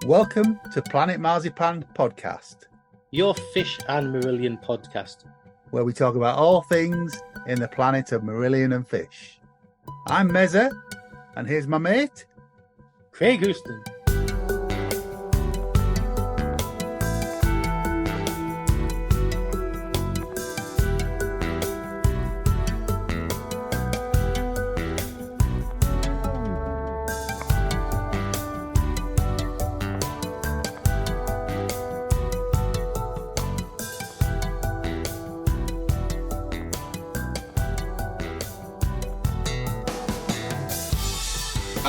Welcome to Planet Marzipan Podcast, your fish and Marillion podcast, where we talk about all things in the planet of Marillion and fish. I'm Mezza, and here's my mate, Craig Houston.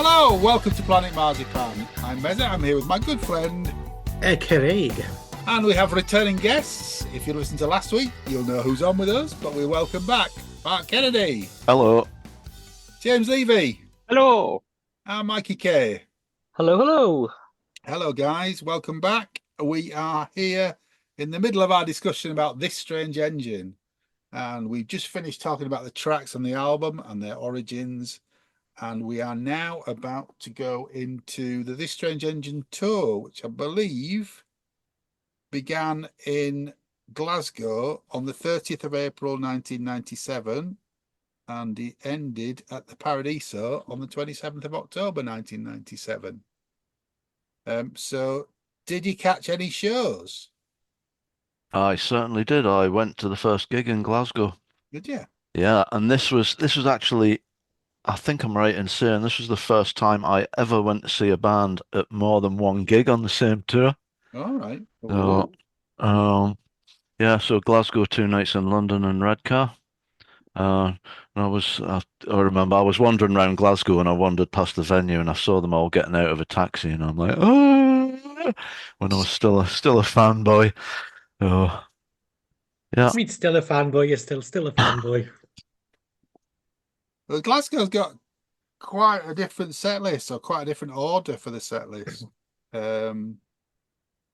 Hello, welcome to Planet Marzipan. I'm Mezza, I'm here with my good friend, Craig. And we have returning guests. If you listened to last week, you'll know who's on with us, but we welcome back Mark Kennedy. Hello. James Levy. Hello. And Mikey K. Hello, hello. Hello, guys. Welcome back. We are here in the middle of our discussion about This Strange Engine. And we've just finished talking about the tracks on the album and their origins. And we are now about to go into the This Strange Engine tour, which I believe began in Glasgow on the 30th of April 1997, and it ended at the Paradiso on the 27th of October 1997. So did you catch any shows? I certainly did. I went to the first gig in Glasgow. Did you? Yeah, and this was actually, I think I'm right in saying this was the first time I ever went to see a band at more than one gig on the same tour. All right. So, yeah, so Glasgow, 2 nights in London and Redcar. And I remember I was wandering around Glasgow and I wandered past the venue and I saw them all getting out of a taxi and I'm like, oh, when I was still a fanboy. Oh, yeah. I mean, still a fanboy. You're still a fanboy. Well, Glasgow's got quite a different set list, or quite a different order for the set list.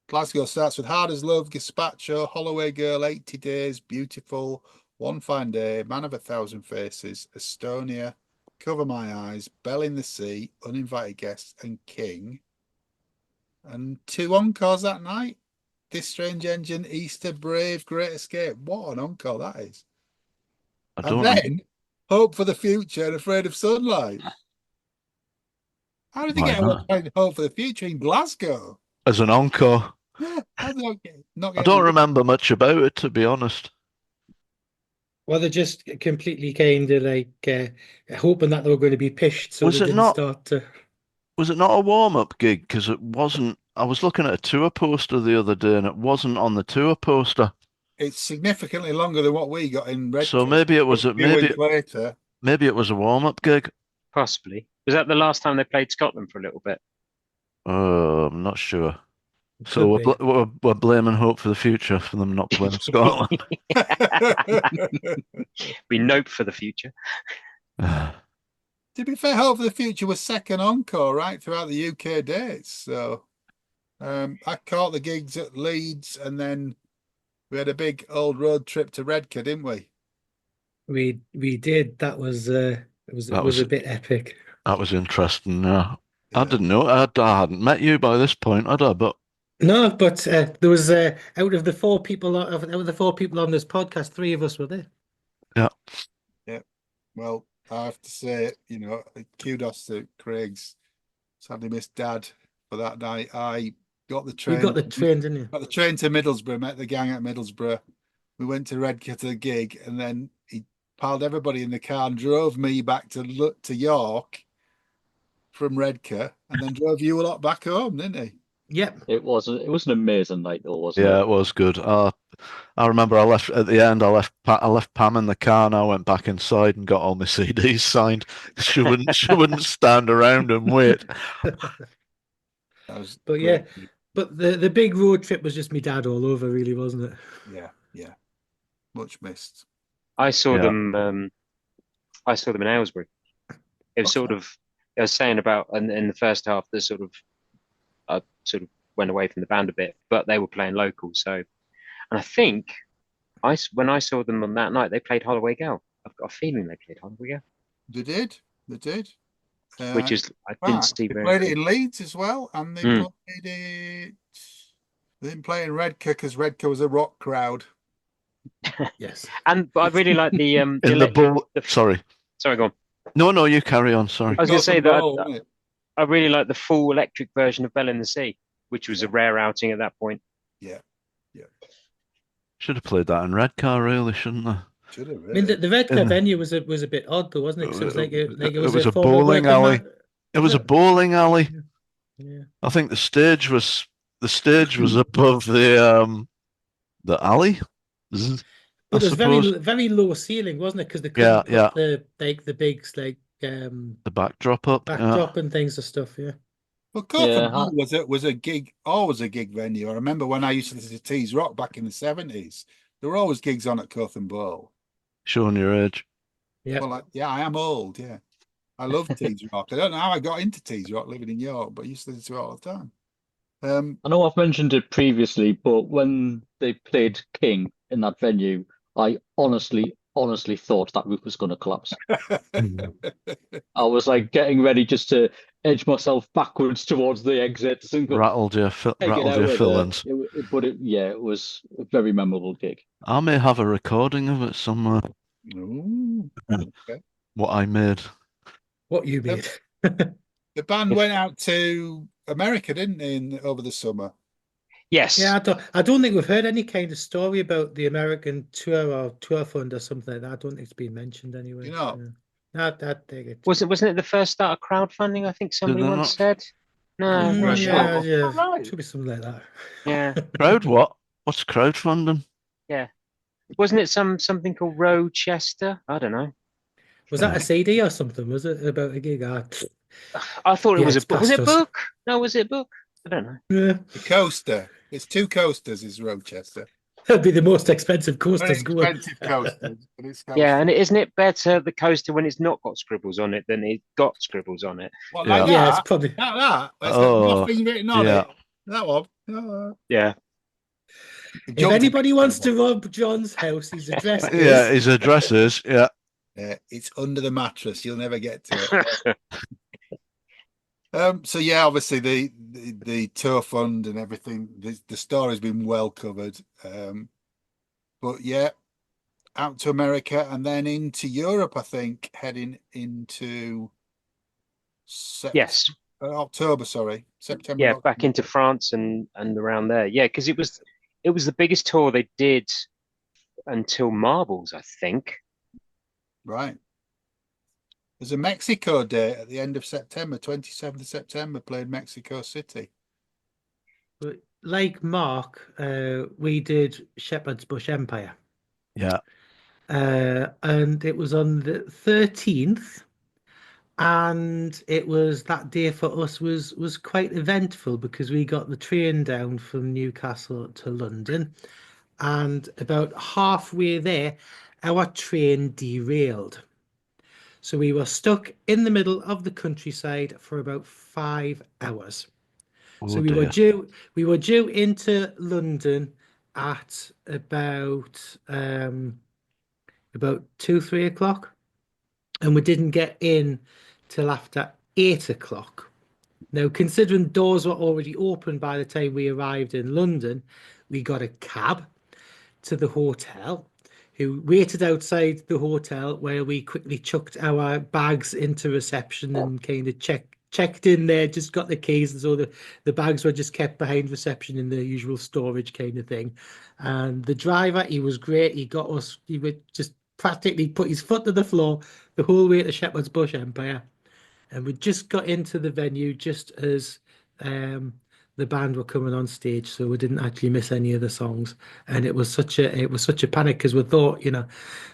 Glasgow starts with Hard as Love, Gazpacho, Holloway Girl, 80 Days, Beautiful, One Fine Day, Man of a Thousand Faces, Estonia, Cover My Eyes, Bell in the Sea, Uninvited Guests, and King. And 2 encores that night. This Strange Engine, Easter, Brave, Great Escape. What an encore that is. And then Hope for the Future and Afraid of Sunlight. How did they get Hope for the Future in Glasgow? As an encore. Yeah, I don't remember much about it, to be honest. Well, they just completely kind of like hoping that they were going to be pished, so was they it didn't not, start to... Was it not a warm-up gig? Because it wasn't... I was looking at a tour poster the other day, and it wasn't on the tour poster. It's significantly longer than what we got in Redcar. So maybe it was later. Maybe it was a warm-up gig. Possibly. Was that the last time they played Scotland for a little bit? I'm not sure. So we're blaming Hope for the Future for them not playing Scotland. We nope for the future. To be fair, Hope for the Future was second encore right throughout the UK dates. So I caught the gigs at Leeds, and then we had a big old road trip to Redcar, didn't we? We did. That was it was a bit epic. That was interesting. Yeah. I didn't know. I hadn't met you by this point, had I? But no, but there was out of the 4 people on this podcast, 3 of us were there. Yeah. Yeah. Well, I have to say, kudos to Craig's sadly missed dad for that night. I got the train. You got the train, didn't you? Got the train to Middlesbrough, met the gang at Middlesbrough. We went to Redcar to the gig, and then he piled everybody in the car and drove me back to York from Redcar, and then drove you a lot back home, didn't he? Yep. It was an amazing night, though, wasn't it? Yeah, it was good. I remember I left at the end. I left Pam in the car, and I went back inside and got all my CDs signed. She wouldn't stand around and wait. But yeah, but the big road trip was just me dad all over, really, wasn't it? Yeah, much missed. I saw them in Aylesbury. It was sort of, I was saying about in the first half, the sort of went away from the band a bit, but they were playing local. So, and I think when I saw them on that night, they played Holloway Girl. I've got a feeling they played Holloway Girl. They did. which is I Wow, didn't see they very played it often. in Leeds as well, and they Mm. played it. They didn't play in Redcar because Redcar was a rock crowd. Yes. But I really like the In the electric. bowl. Sorry. Sorry, go on. No, you carry on. Sorry. I was going to say that Bowl, wasn't it? I really like the full electric version of Bell in the Sea, which was a rare outing at that point. Yeah, Should have played that in Redcar, really, shouldn't I? should have I mean, really. the Red Car Yeah. venue was a bit odd, though, wasn't it? Because it was It was was a a former bowling working alley. man. It was a bowling alley. Yeah. I think the stage was above the alley. I But it was suppose. very low ceiling, wasn't it? Because they Yeah, couldn't yeah. put the big The backdrop up. Yeah. backdrop and things and stuff. Yeah. Well, Yeah, Cotham Hall was a gig, always a gig venue. I remember when I used to listen to Tees Rock back in the 70s. There were always gigs on at Cotham Bowl. Showing your age. Yeah. Well, yeah, I am old. Yeah, I love Tees Rock. I don't know how I got into Tees Rock living in York, but I used to listen to it all the time. I know I've mentioned it previously, but when they played King in that venue, I honestly thought that roof was going to collapse. I was like getting ready just to edge myself backwards towards the exits and go Rattled your take it rattled out your of there. fillings. It was a very memorable gig. I may have a recording of it somewhere. Ooh, okay. What I made. What you made. The band went out to America, didn't they, over the summer? Yes. Yeah, I don't think we've heard any kind of story about the American tour or tour fund or something like that. I don't think it's been mentioned anyway. You know, That take it. Wasn't it the first start of crowdfunding? I think somebody they once not? said. No, I'm not sure. Yeah, yeah. Right. Should be something like that. Yeah, Crowd what? What's crowdfunding? yeah. Wasn't it something called Rochester? I don't know. Was that a CD or something? Was it about a gig? I thought it Yeah, was a it's book. Was past it us. book? No, was it book? I don't know. Yeah. The coaster. It's two coasters, is Rochester. That'd be the most expensive Very coasters going. expensive coasters, but it's Yeah, and isn't it better the coaster when it's not got scribbles on it than it got scribbles on it? Well, Yeah. like Yeah, it's that. probably. Like that. It's Oh, got nothing written on yeah. it. That one. Yeah. If anybody wants to rob John's house, his address Yeah, is. his address is. Yeah. it's under the mattress. You'll never get to it. So yeah, obviously the tour fund and everything, the story's been well covered. But yeah, out to America and then into Europe, I think, heading into Yes. October, sorry, September. Yeah, October. back into France and around there. Yeah, because it was the biggest tour they did until Marbles, I think. Right. There's a Mexico day at the end of September, 27th of September, played Mexico City. But like Mark, we did Shepherd's Bush Empire. Yeah. And it was on the 13th. And it was that day for us was quite eventful because we got the train down from Newcastle to London. And about halfway there, our train derailed. So we were stuck in the middle of the countryside for about 5 hours. So Oh, we were dear. due into London at about 2-3 o'clock, and we didn't get in till after 8 o'clock. Now, considering doors were already open by the time we arrived in London, we got a cab to the hotel, who waited outside the hotel where we quickly chucked our bags into reception and kind of checked in there, just got the keys, and so the bags were just kept behind reception in the usual storage kind of thing. And the driver, he was great. He got us, he would just practically put his foot to the floor the whole way to Shepherd's Bush Empire. And we just got into the venue just as the band were coming on stage, so we didn't actually miss any of the songs. And it was such a panic because we thought,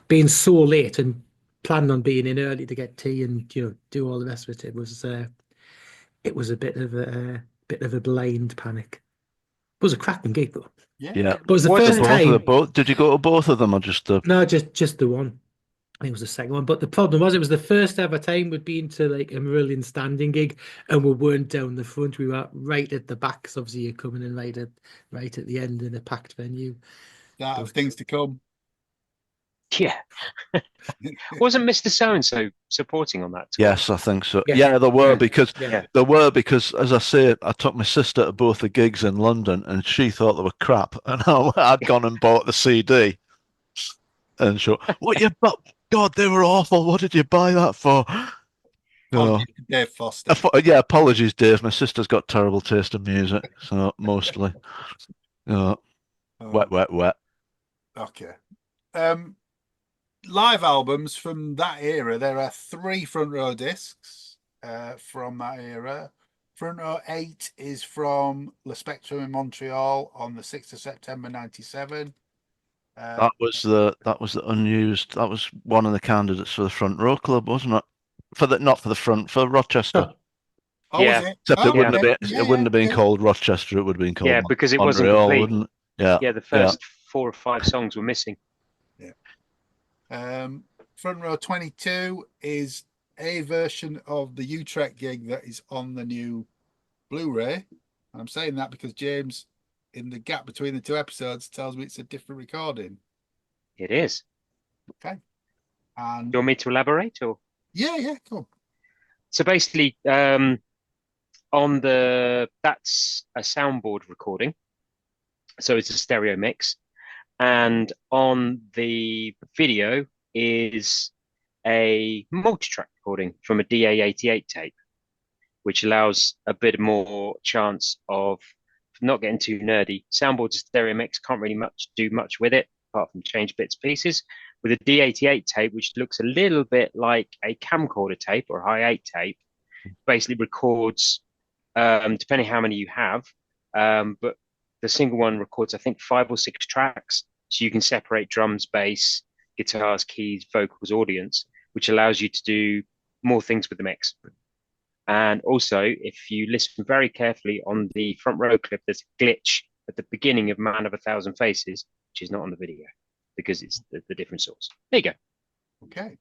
being so late and planning on being in early to get tea and do all the rest of it, it was a bit of a blind panic. It was a cracking gig though. Yeah. But it was the first time. Did you go to both of them or just the? No, just the one. I think it was the second one. But the problem was it was the first ever time we'd been to like a Marillion standing gig, and we weren't down the front. We were right at the back, because obviously you're coming in right at the end in a packed venue. Start of things to come. Yeah. Wasn't Mr. So and So supporting on that tour? Yes, I think so. Yeah. Yeah, there were Yeah. because Yeah. as I say, I took my sister to both the gigs in London, and she thought they were crap, and I'd gone and bought the CD, and she, what you but God, they were awful. What did you buy that for? No. Dave Foster. Yeah, apologies, Dave. My sister's got terrible taste in music, so mostly, Oh, wet. okay. Live albums from that era. There are 3 front row discs from that era. Front row 8 is from Le Spectrum in Montreal on the 6th of September 97. That was the unused. That was one of the candidates for the front row club, wasn't it? Not for the front, for Rochester. Oh, Yeah. was it? Except Oh, it wouldn't okay. have been. It wouldn't have been Yeah. called Rochester. It would have been called Yeah, because it wasn't Montreal, complete. wouldn't it? Yeah. Yeah, the first 4 or 5 songs were missing. Front row 22 is a version of the Utrecht gig that is on the new Blu-ray. I'm saying that because James, in the gap between the 2 episodes, tells me it's a different recording. It is. Okay. Do And you want me to elaborate, or? yeah, cool. So basically, that's a soundboard recording. So it's a stereo mix. And on the video is a multi-track recording from a DA88 tape, which allows a bit more chance of not getting too nerdy. Soundboard's a stereo mix, can't really do much with it, apart from change bits and pieces. With a D88 tape, which looks a little bit like a camcorder tape or a hi-8 tape, basically records, depending how many you have, but the single one records, I think, 5 or 6 tracks. So you can separate drums, bass, guitars, keys, vocals, audience, which allows you to do more things with the mix. And also, if you listen very carefully on the front row clip, there's a glitch at the beginning of Man of a Thousand Faces, which is not on the video because it's the different source. There you go. Okay.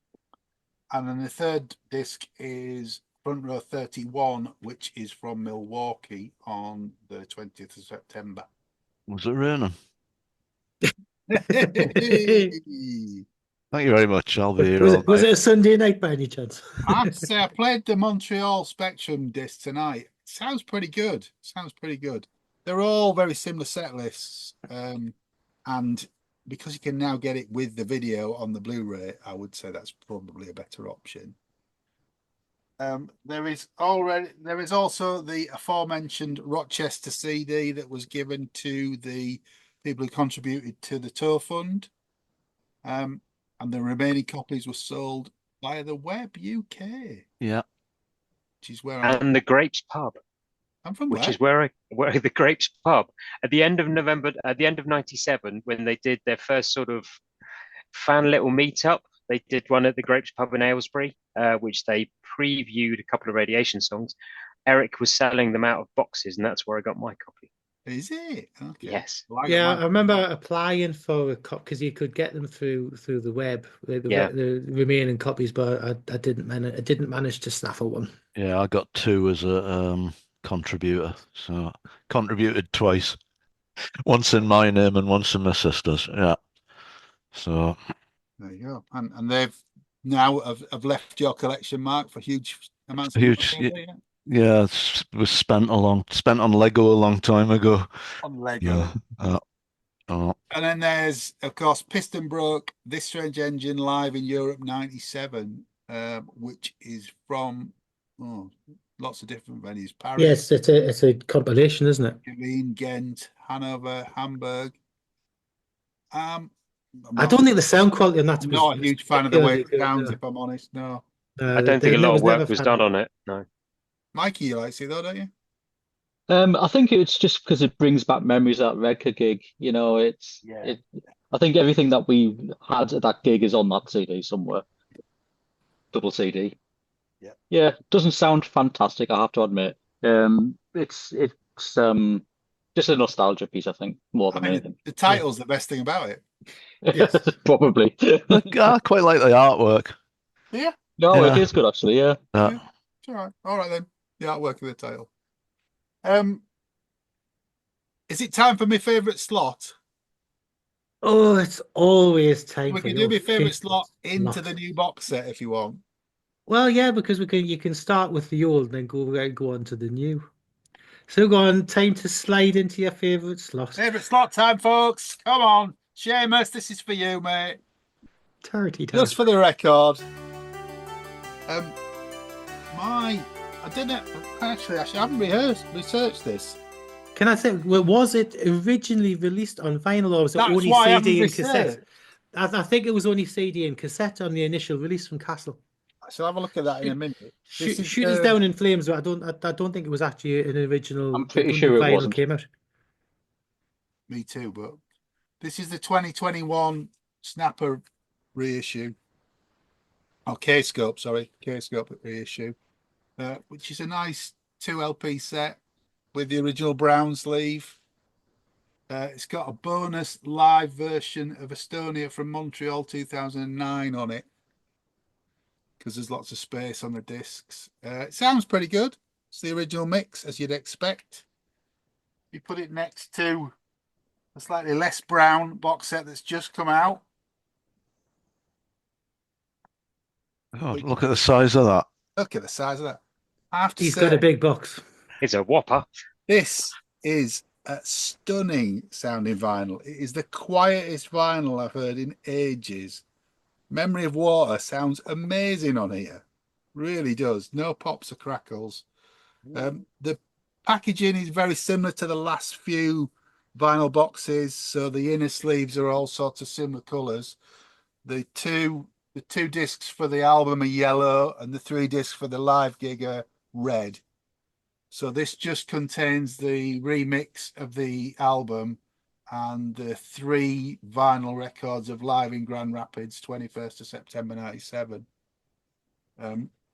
And then the 3rd disc is front row 31, which is from Milwaukee on the 20th of September. Was it raining? I'd Thank you very much. I'll be here all Was night. it a Sunday night by any chance? say I played the Montreal Spectrum disc tonight. Sounds pretty good. They're all very similar set lists. And because you can now get it with the video on the Blu-ray, I would say that's probably a better option. There is also the aforementioned Rochester CD that was given to the people who contributed to the tour fund. And the remaining copies were sold via the Web UK. Yeah. Which is where And the Grapes Pub. I'm from. Which is where the Grapes Pub at the end of November, at the end of '97, when they did their first sort of fan little meetup. They did one at the Grapes Pub in Aylesbury, which they previewed a couple of Radiation songs. Eric was selling them out of boxes, and that's where I got my copy. Is it? Okay. Yes. Well, I remember applying for a copy because you could get them through the web, the remaining copies, but I didn't manage to snaffle one. Yeah, I got 2 as a contributor, so contributed twice. Once in my name and once in my sister's. Yeah. So there you go. And they've now have left your collection, Mark, for huge amounts of huge. money. Yeah, it was spent on Lego a long time ago. On Lego. Yeah. And then there's, of course, Piston Broke, This Strange Engine live in Europe '97, which is from lots of different venues. Paris. Yes, it's a compilation, isn't it? Berlin, Ghent, Hanover, Hamburg. I don't think the sound quality on that. I'm not a huge fan of the way it sounds, no. if I'm honest. No. I don't think a lot of work was done on it. No. Mikey, you likes it though, don't you? I think it's just because it brings back memories of that Redcar gig. You know, I think everything that we had at that gig is on that CD somewhere. Double CD. Yeah. Yeah, doesn't sound fantastic, I have to admit. It's just a nostalgia piece, I think, more than anything. The title's the best thing about it. Yes. Probably. I quite like the artwork. Yeah. No, Yeah. it is good actually, yeah. It's all right. All right then. The artwork of the title. Is it time for my favourite slot? Oh, it's always time We for can do your my favourite favorite slot into slot. the new box set if you want. Well, yeah, because you can start with the old and then go on to the new. So go on, time to slide into your favorite slot. Favourite slot time, folks. Come on. Seamus, this is for you, mate. Charity time. Just for the record. I didn't actually. I haven't researched this. Can I say, well, was it originally released on vinyl or was it That's only why I CD haven't and cassette? researched. I think it was only CD and cassette on the initial release from Castle. I shall have a look at that in a minute. This is Shoot us down in flames, but I don't think it was actually an original. I'm I pretty don't sure think it vinyl wasn't. came out. Me too, but this is the 2021 Snapper reissue. Oh, K-Scope, sorry. K-Scope reissue. Which is a nice 2 LP set with the original brown sleeve. It's got a bonus live version of Estonia from Montreal 2009 on it because there's lots of space on the discs. It sounds pretty good. It's the original mix, as you'd expect. You put it next to a slightly less brown box set that's just come out. Oh, look at the size of that. Look at the size of that. I have to He's say, got a big box. It's a whopper. this is a stunning sounding vinyl. It is the quietest vinyl I've heard in ages. Memory of Water sounds amazing on here. Really does. No pops or crackles. The packaging is very similar to the last few vinyl boxes. So the inner sleeves are all sorts of similar colours. The two discs for the album are yellow and the 3 discs for the live gig are red. So this just contains the remix of the album and the 3 vinyl records of Live in Grand Rapids, 21st of September 97.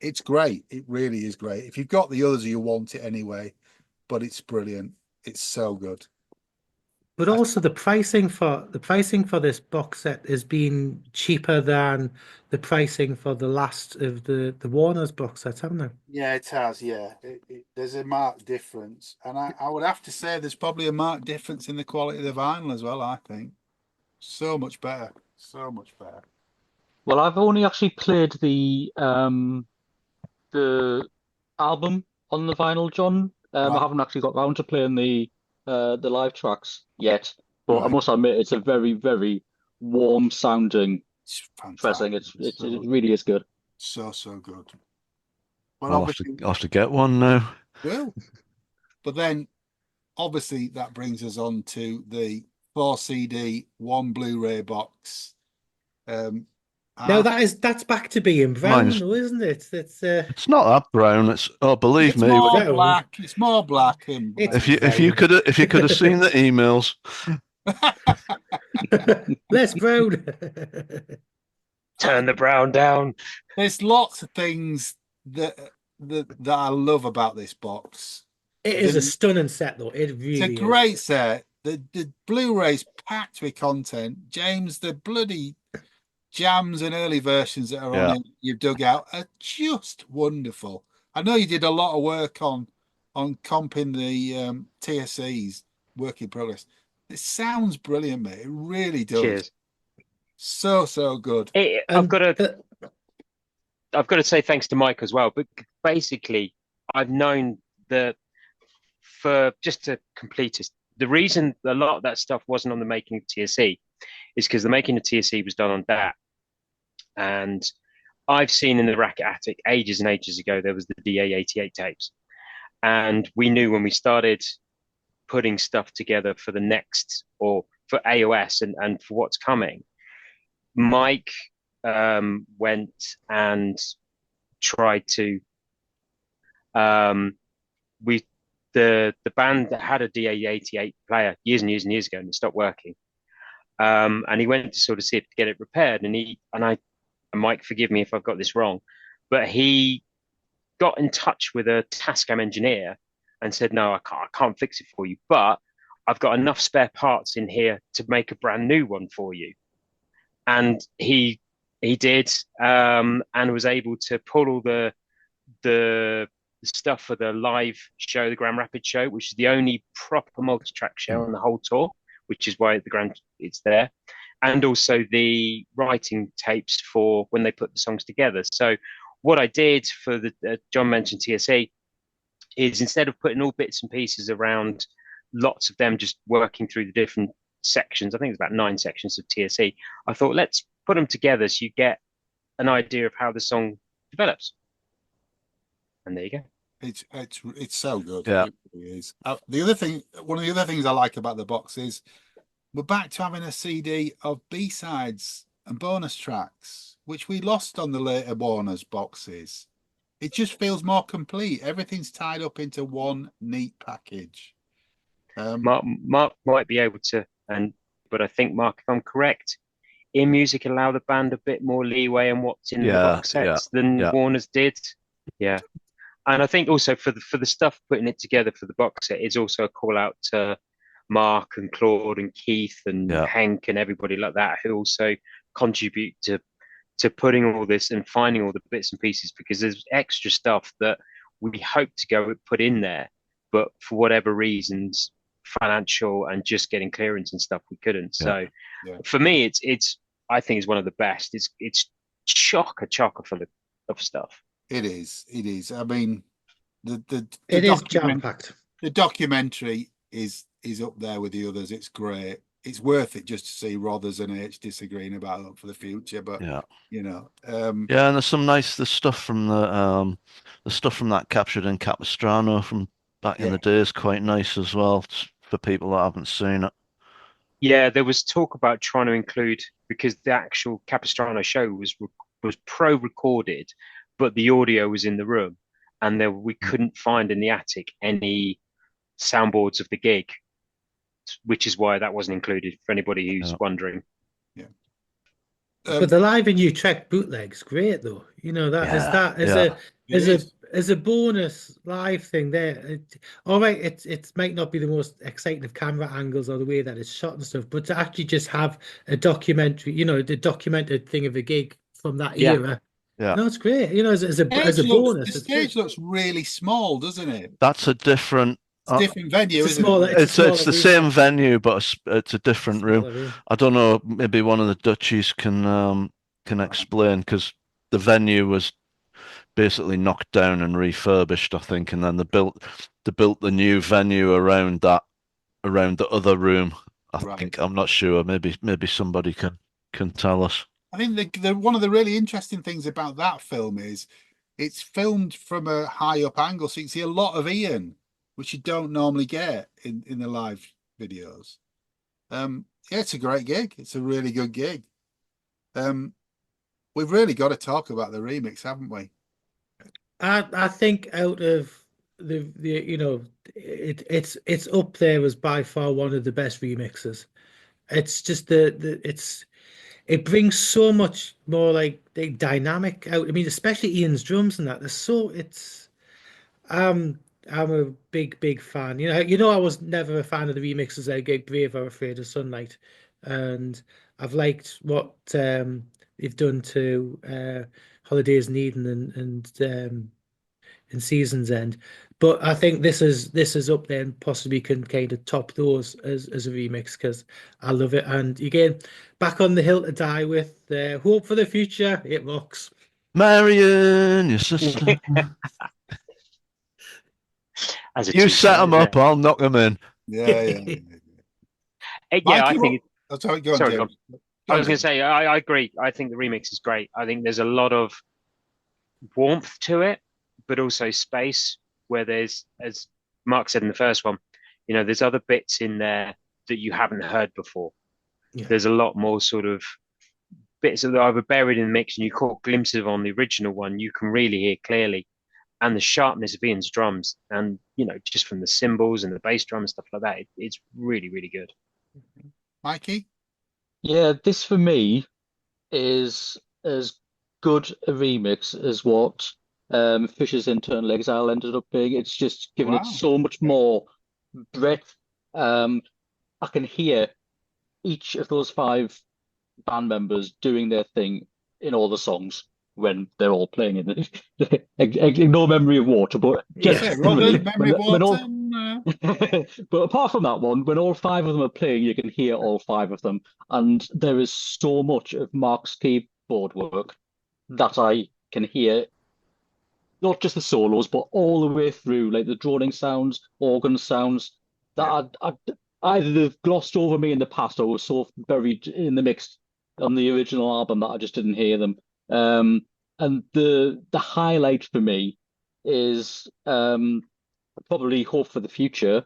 It's great. It really is great. If you've got the others, you want it anyway, but it's brilliant. It's so good. But also the pricing for this box set has been cheaper than the pricing for the last of the Warner's box sets, haven't they? Yeah, it has. Yeah, there's a marked difference, and I would have to say there's probably a marked difference in the quality of the vinyl as well. I think so much better, so much better. Well, I've only actually played the album on the vinyl, John. I Right, haven't actually got round to playing the live tracks yet, but I right. must admit it's a very, very warm sounding It's pressing. fantastic. It really is good. So good. But I'll obviously, have to get one now. well, but then obviously that brings us on to the 4 CD, 1 Blu-ray box. No, I that's back to being brown, Mine's though, isn't it? it's not that brown. Believe It's me, more Brown. black. It's more black and It's brown. if you could have seen the emails, less brown. Turn the brown down. There's lots of things that I love about this box. It is a The- stunning set, though. It It's a really is. great set. The Blu-ray's packed with content. James, the bloody jams and early versions that are on Yeah. it you've dug out are just wonderful. I know you did a lot of work on comping the TSEs, work in progress. It sounds brilliant, mate. It really does. Cheers. So good. I've And got to say thanks to Mike as well. But basically, I've known that for just to complete it, the reason a lot of that stuff wasn't on the making of TSE is because the making of TSE was done on DAT. And I've seen in the Racket Attic ages and ages ago, there was the DA88 tapes. And we knew when we started putting stuff together for the next, or for AOS and for what's coming, Mike went and tried to we the band that had a DA88 player years and years and years ago, and it stopped working. And he went to sort of see if to get it repaired, and Mike, forgive me if I've got this wrong, but he got in touch with a Tascam engineer and said, no, I can't fix it for you, but I've got enough spare parts in here to make a brand new one for you. And he did, and was able to pull all the stuff for the live show, the Grand Rapids show, which is the only proper multi-track show on the whole tour, which is why it's there. and also the writing tapes for when they put the songs together. So what I did for the John mentioned TSE is, instead of putting all bits and pieces around, lots of them just working through the different sections. I think it's about 9 sections of TSE. I thought, let's put them together so you get an idea of how the song develops. And there you go. It's so good. Yeah. It really is. The other thing, one of the other things I like about the box is we're back to having a CD of B-sides and bonus tracks, which we lost on the later Warner's boxes. It just feels more complete. Everything's tied up into one neat package. Mark might be able to, but I think, Mark, if I'm correct, InMusic allow the band a bit more leeway in what's in the box sets than Warner's did. Yeah. And I think also for the stuff putting it together for the box set is also a call out to Mark and Claude and Keith and Henk and everybody like that, who also contribute to putting all this and finding all the bits and pieces, because there's extra stuff that we hope to go put in there, but for whatever reasons, financial and just getting clearance and stuff, we couldn't. So for me, it's I think it's one of the best. It's chocker full of stuff. It is. I mean, it is jam-packed. The documentary is up there with the others. It's great. It's worth it just to see Rothers and H disagreeing about it for the future. But you know, and there's some nice stuff from the stuff from that captured in Capistrano from back in the day is quite nice as well for people that haven't seen it. Yeah, there was talk about trying to include, because the actual Capistrano show was pro-recorded, but the audio was in the room, and we couldn't find in the attic any soundboards of the gig, which is why that wasn't included, for anybody who's wondering. Yeah. But the Live in Utrecht bootleg's great, though. You know, that as a bonus live thing there. All right, it might not be the most exciting of camera angles or the way that it's shot and stuff, but to actually just have a documentary, you know, the documented thing of a gig from that era. Yeah, no, it's great. You know, as a bonus, the stage looks really small, doesn't it? That's a different. It's a different venue, it's isn't it? It's the same venue, but it's a different room. I don't know. Maybe one of the Dutchies can explain, because the venue was basically knocked down and refurbished, I think, and then they built the new venue around the other room. I think, I'm not sure. Maybe somebody can tell us. I think one of the really interesting things about that film is it's filmed from a high up angle, so you can see a lot of Ian, which you don't normally get in the live videos. It's a great gig. It's a really good gig. We've really got to talk about the remix, haven't we? I think out of the you know, it's up there as by far one of the best remixes. It's just it brings so much more like the dynamic out. I mean, especially Ian's drums and that. I'm a big fan. You know, I was never a fan of the remixes that get Brave or Afraid of Sunlight, and I've liked what they've done to Holidays in Eden and Season's End. But I think this is up there and possibly can kind of top those as a remix, because I love it. And again, back on the hill to die with. Hope for the future. It rocks. Marion, your sister. You set them up, I'll knock them in. Yeah. I think. Sorry, I was going to say, I agree. I think the remix is great. I think there's a lot of warmth to it, but also space, where there's, as Mark said in the first one, you know, there's other bits in there that you haven't heard before. Yeah. There's a lot more sort of bits that are either buried in the mix and you caught glimpses of on the original one, you can really hear clearly. And the sharpness of Ian's drums, and, you know, just from the cymbals and the bass drum and stuff like that, it's really, really good. Mikey? Yeah, this for me is as good a remix as what Fisher's Internal Exile ended up being. It's just given it so much more breadth. I can hear each of those 5 band members doing their thing in all the songs when they're all playing in it. Ignore Memory of Water, but Memory of Water, No. But apart from that one, when all 5 of them are playing, you can hear all 5 of them. And there is so much of Mark's keyboard work that I can hear, not just the solos, but all the way through, like the droning sounds, organ sounds that either they've glossed over me in the past or were so buried in the mix on the original album that I just didn't hear them. And the highlight for me is probably Hope for the Future,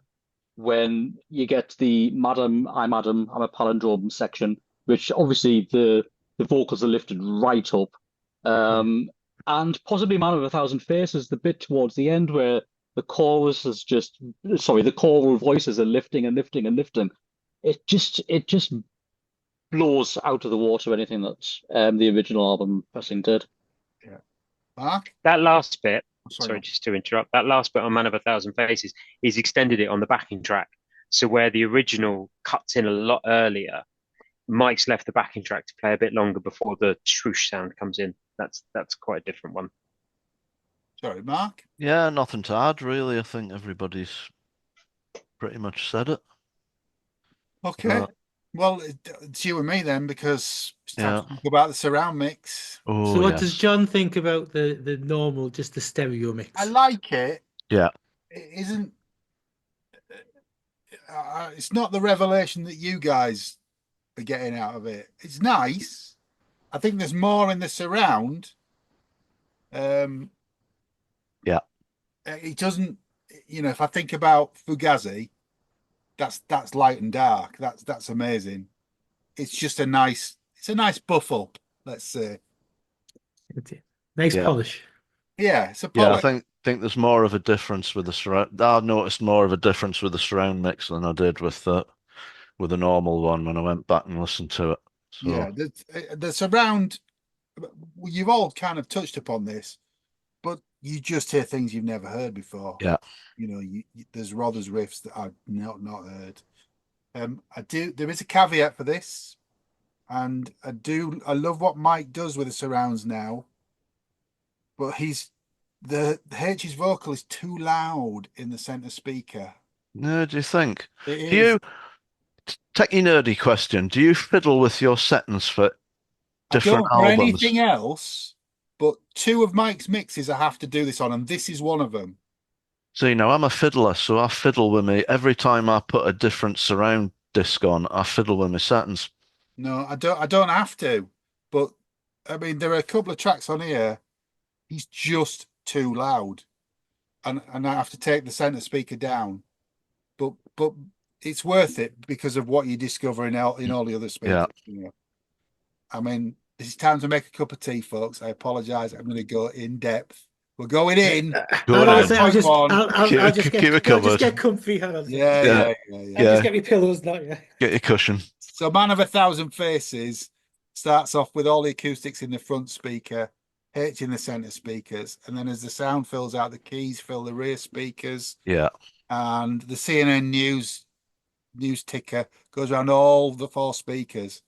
when you get the Madam, I'm a Palindrome section, which obviously the vocals are lifted right up. And possibly Man of a Thousand Faces, the bit towards the end where the chorus is just, sorry, the choral voices are lifting and lifting and lifting. It just blows out of the water anything that the original album pressing did. Yeah. Mark? That last bit, Sorry. sorry, just to interrupt, that last bit on Man of a Thousand Faces, he's extended it on the backing track. So where the original cuts in a lot earlier, Mike's left the backing track to play a bit longer before the swoosh sound comes in. That's quite a different one. Sorry, Mark? Yeah, nothing to add, really. I think everybody's pretty much said it. Okay. Well, it's you and me then, because it's time Yeah. to talk about the surround mix. Oh, So what yes. does John think about the normal, just the stereo mix? I like it. Yeah. It isn't. It's not the revelation that you guys are getting out of it. It's nice. I think there's more in the surround. Yeah. It doesn't. If I think about Fugazi, that's light and dark. That's amazing. It's just a nice. It's a nice buffle. Let's say. Nice Yeah. polish. Yeah, it's a Yeah, polish. I think there's more of a difference with the surround. I noticed more of a difference with the surround mix than I did with the normal one when I went back and listened to it. So Yeah, the surround. You've all kind of touched upon this, but you just hear things you've never heard before. yeah, There's Rother's riffs that I've not heard. There is a caveat for this, and I love what Mike does with the surrounds now, but the H's vocal is too loud in the center speaker. no, do you think? It Do is. you take your nerdy question? Do you fiddle with your settings for different I don't for albums? anything else, but 2 of Mike's mixes I have to do this on, and this is one of them. So, I'm a fiddler, so I fiddle with me every time I put a different surround disc on. I fiddle with my settings. No, I don't have to, but I mean there are a couple of tracks on here. He's just too loud, and I have to take the center speaker down. But it's worth it because of what you discover in all the other speakers. Yeah. I mean, this is time to make a cup of tea, folks. I apologize. I'm going to go in depth. We're going in. I'll Keep it covered. get comfy. Hang on. Yeah. I'll just get my pillows now. Yeah. Get your cushion. So, Man of a Thousand Faces starts off with all the acoustics in the front speaker, H in the center speakers, and then as the sound fills out, the keys fill the rear speakers. Yeah. And the CNN news ticker goes around all the 4 speakers.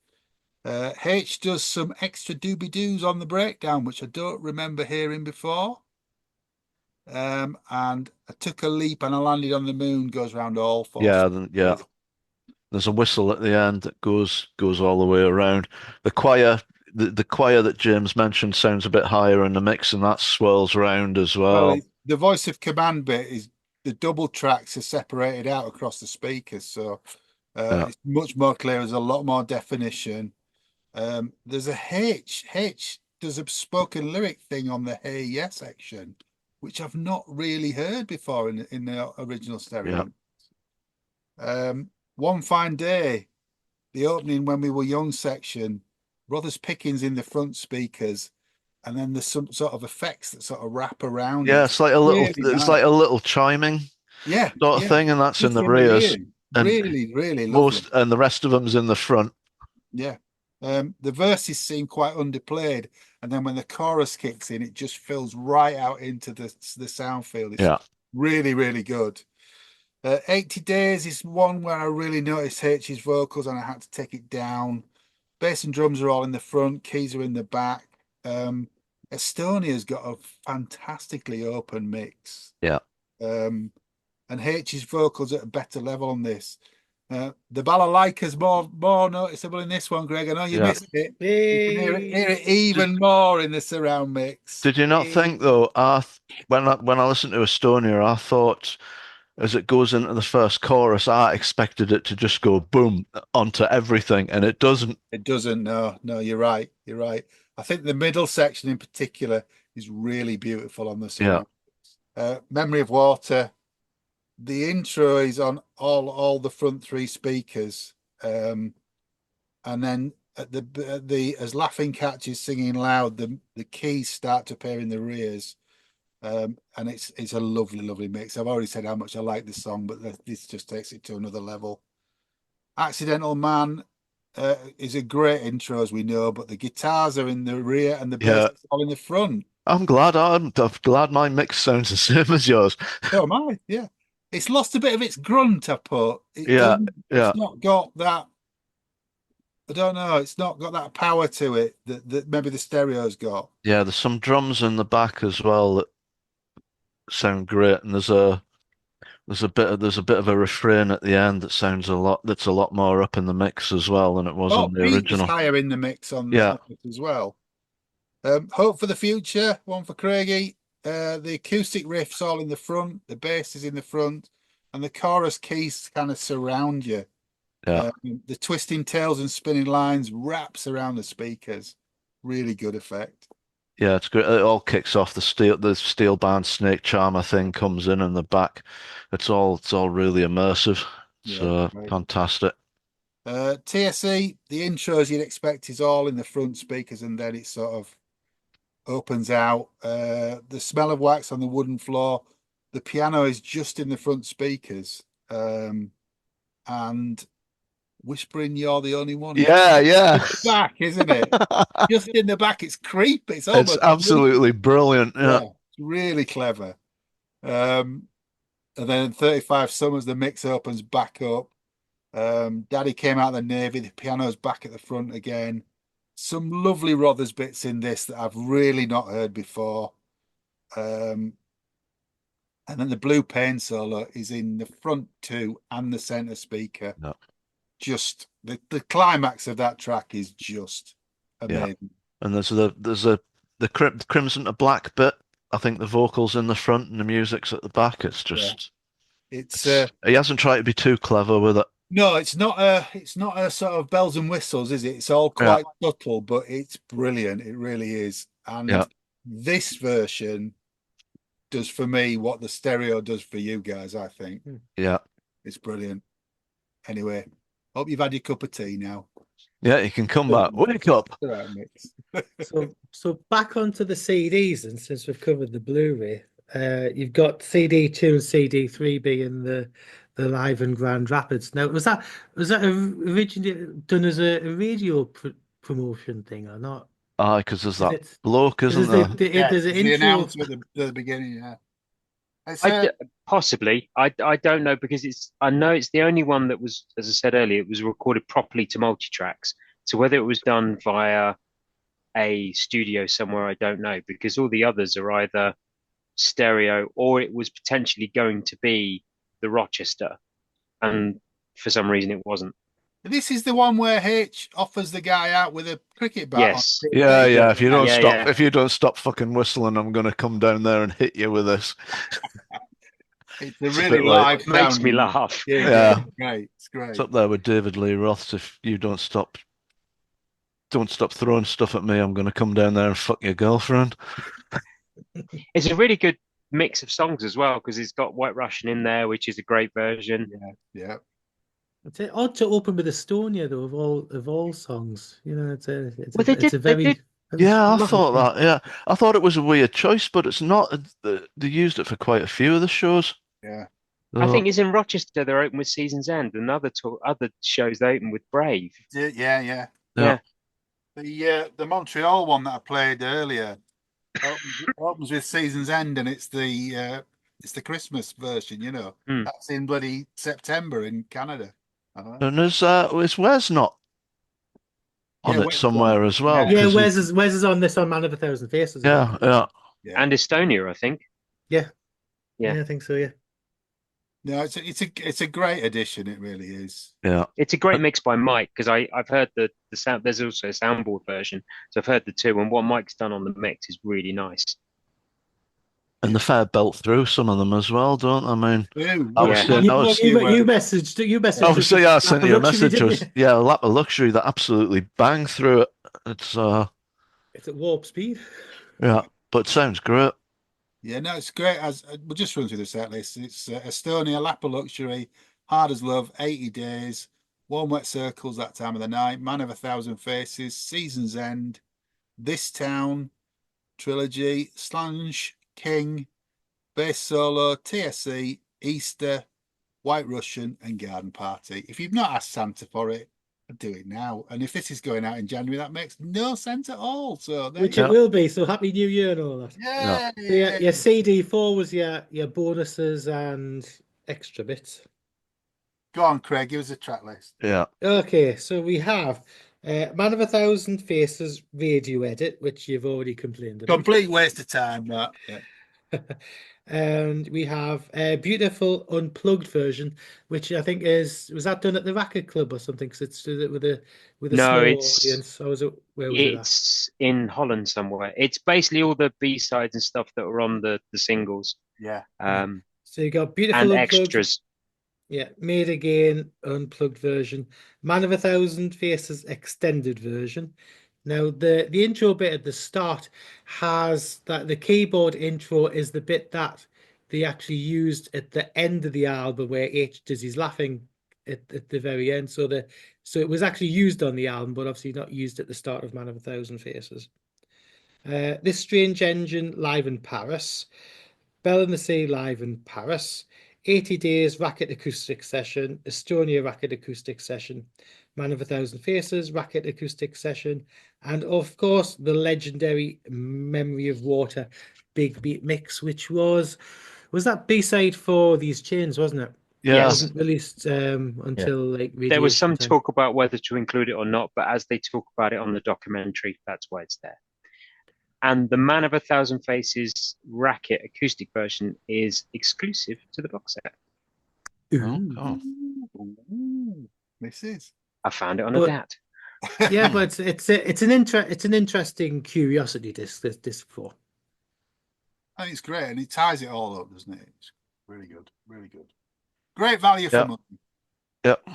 H does some extra doobie-doos on the breakdown, which I don't remember hearing before. And I took a leap and I landed on the moon goes around all 4 Yeah, yeah. There's a whistle at the end that goes all the way around. The choir, the choir that James mentioned sounds a bit higher in the mix, and that swirls around as well. The voice of command bit is the double tracks are separated out across the speakers, so it's much more clear. There's a lot more definition. There's a H. There's a spoken lyric thing on the Hey Yeah section, which I've not really heard before in the original stereo. One Fine Day, the opening When We Were Young section, Brothers Pickens in the front speakers, and then there's some sort of effects that sort of wrap around. Yeah, it's like a little, like a little chiming, sort of thing, and that's in the rears. And really lovely. And the rest of them's in the front. Yeah. The verses seem quite underplayed, and then when the chorus kicks in, it just fills right out into the sound field. It's really, really good. 80 Days is one where I really noticed H's vocals and I had to take it down. Bass and drums are all in the front, keys are in the back. Estonia's got a fantastically open mix. Yeah. and H's vocals at a better level on this. The balalaika's more noticeable in this one, Greg. I know you missed it. You can hear it even more in the surround mix. Did you not think though? When I listened to Estonia, I thought as it goes into the first chorus, I expected it to just go boom onto everything, and it doesn't. It doesn't. No, you're right. You're right. I think the middle section in particular is really beautiful on the surround. Memory of Water. The intro is on all the front three speakers, and then at the as Laughing Catch is singing loud, the keys start to appear in the rears, and it's a lovely mix. I've already said how much I like this song, but this just takes it to another level. Accidental Man is a great intro, as we know, but the guitars are in the rear and the bass is all in the front. I'm glad my mix sounds the same as yours. So am I. Yeah. It's lost a bit of its grunt, I put. It's not got that. I don't know. It's not got that power to it that maybe the stereo's got. Yeah, there's some drums in the back as well that sound great, and there's a bit of a refrain at the end that's a lot more up in the mix as well than it was on the original. Higher in the mix on it as well. Hope for the Future, one for Craigie. The acoustic riffs all in the front, the bass is in the front, and the chorus keys kind of surround you. The twisting tails and spinning lines wraps around the speakers. Really good effect. Yeah, it's great. It all kicks off. The steel band Snake Charmer thing comes in the back. It's all really immersive. So fantastic. TSE, the intros you'd expect is all in the front speakers, and then it sort of opens out. The smell of wax on the wooden floor. The piano is just in the front speakers, and whispering "You're the only one." Yeah. Back, isn't it? Just in the back. It's creepy. It's absolutely brilliant. Yeah, it's really clever. And then in 35 Summers, the mix opens back up. Daddy Came Out of the Navy. The piano's back at the front again. Some lovely Rothers bits in this that I've really not heard before. And then the Blue Pain solo is in the front two and the center speaker. No. Just the climax of that track is just amazing. Yeah. And there's the Crimson to Black bit. I think the vocals in the front and the music's at the back. It's just he hasn't tried to be too clever with it. No, it's not a sort of bells and whistles, is it? It's all quite subtle, but it's brilliant. It really is. And this version does for me what the stereo does for you guys, I think. Yeah. It's brilliant. Anyway, hope you've had your cup of tea now. Yeah, you can come back. Wake up. So back onto the CDs, and since we've covered the Blu-ray, you've got CD 2 and CD 3 being the Live and Grand Rapids. Now, was that originally done as a radio promotion thing or not? Because there's that bloke, isn't there? There's an the intro announcer at the beginning. Yeah, possibly. I don't know, because I know it's the only one that was, as I said earlier, it was recorded properly to multi-tracks. So whether it was done via a studio somewhere, I don't know, because all the others are either stereo or it was potentially going to be the Rochester, and for some reason it wasn't. This is the one where H offers the guy out with a cricket bat. Yes. Yeah. If you don't stop fucking whistling, I'm gonna come down there and hit you with this. It's a really live sound. Makes me laugh. Yeah. It's great. It's up there with David Lee Roth's. If you don't stop throwing stuff at me, I'm gonna come down there and fuck your girlfriend. It's a really good mix of songs as well, because it's got White Russian in there, which is a great version. Yeah. It's odd to open with Estonia, though, of all songs. You know, it's a very. Yeah, I thought that. Yeah, I thought it was a weird choice, but it's not. They used it for quite a few of the shows. Yeah. I think it's in Rochester. They're open with Season's End, and other shows they open with Brave. Yeah. The Montreal one that I played earlier opens with Season's End, and it's the Christmas version. You know, that's in bloody September in Canada. And is Wes not on it somewhere as well? Yeah, Wes is on this on Man of a Thousand Faces. Yeah. And Estonia, I think. Yeah, I think so. Yeah. No, it's a great addition. It really is. Yeah. It's a great mix by Mike because I've heard the sound. There's also a soundboard version, so I've heard the two, and what Mike's done on the mix is really nice. And the fair belt through some of them as well, don't I mean? Ooh, I was Yeah. saying, You, I was, you messaged obviously, I us sent with you a luxury, message. didn't Was, you? yeah, a lap of luxury that absolutely bang through it. It's It's at warp speed. yeah, but sounds great. yeah, no, it's great. As we'll just run through the set list. It's Estonia, Lap of Luxury, Hard as Love, 80 Days, Warm Wet Circles, That Time of the Night, Man of a Thousand Faces, Season's End, This Town, Trilogy, Slange, King, Bass Solo, TSC, Easter, White Russian, and Garden Party. If you've not asked Santa for it, do it now. And if this is going out in January, that makes no sense at all. So there Which you it go. will be. So happy New Year and all that. Yeah. Yeah, So yeah, your CD4 was your bonuses and extra bits. Go on, Craig. Give us a track list. Yeah. Okay, so we have Man of a Thousand Faces radio edit, which you've already complained about. Complete waste of time. That. Yeah. And we have a beautiful unplugged version, which I think was that done at the Racket Club or something? Because it's with a No, small it's audience. Or was it, where was it at? it's in Holland somewhere. It's basically all the B-sides and stuff that were on the singles, Yeah. So you got beautiful and unplugged. extras. Yeah, Made Again unplugged version, Man of a Thousand Faces extended version. Now the intro bit at the start has that the keyboard intro is the bit that they actually used at the end of the album where H does his laughing at the very end. So it was actually used on the album, but obviously not used at the start of Man of a Thousand Faces. This Strange Engine live in Paris. Bell in the Sea live in Paris, 80 Days Racket Acoustic Session, Estonia Racket Acoustic Session, Man of a Thousand Faces Racket Acoustic Session, and of course the legendary Memory of Water Big Beat Mix, which was that B-side for These Chains, wasn't it? Yeah. It Yes. wasn't released until like There was some Radiation time. talk about whether to include it or not, but as they talk about it on the documentary, that's why it's there. And the Man of a Thousand Faces Racket acoustic version is exclusive to the box set. Oh, This is. I found it on a But- DAT. Yeah, but it's an interesting curiosity this for. I think it's great, and it ties it all up, doesn't it? It's really good, really good. Great value for Yep. money. Yep.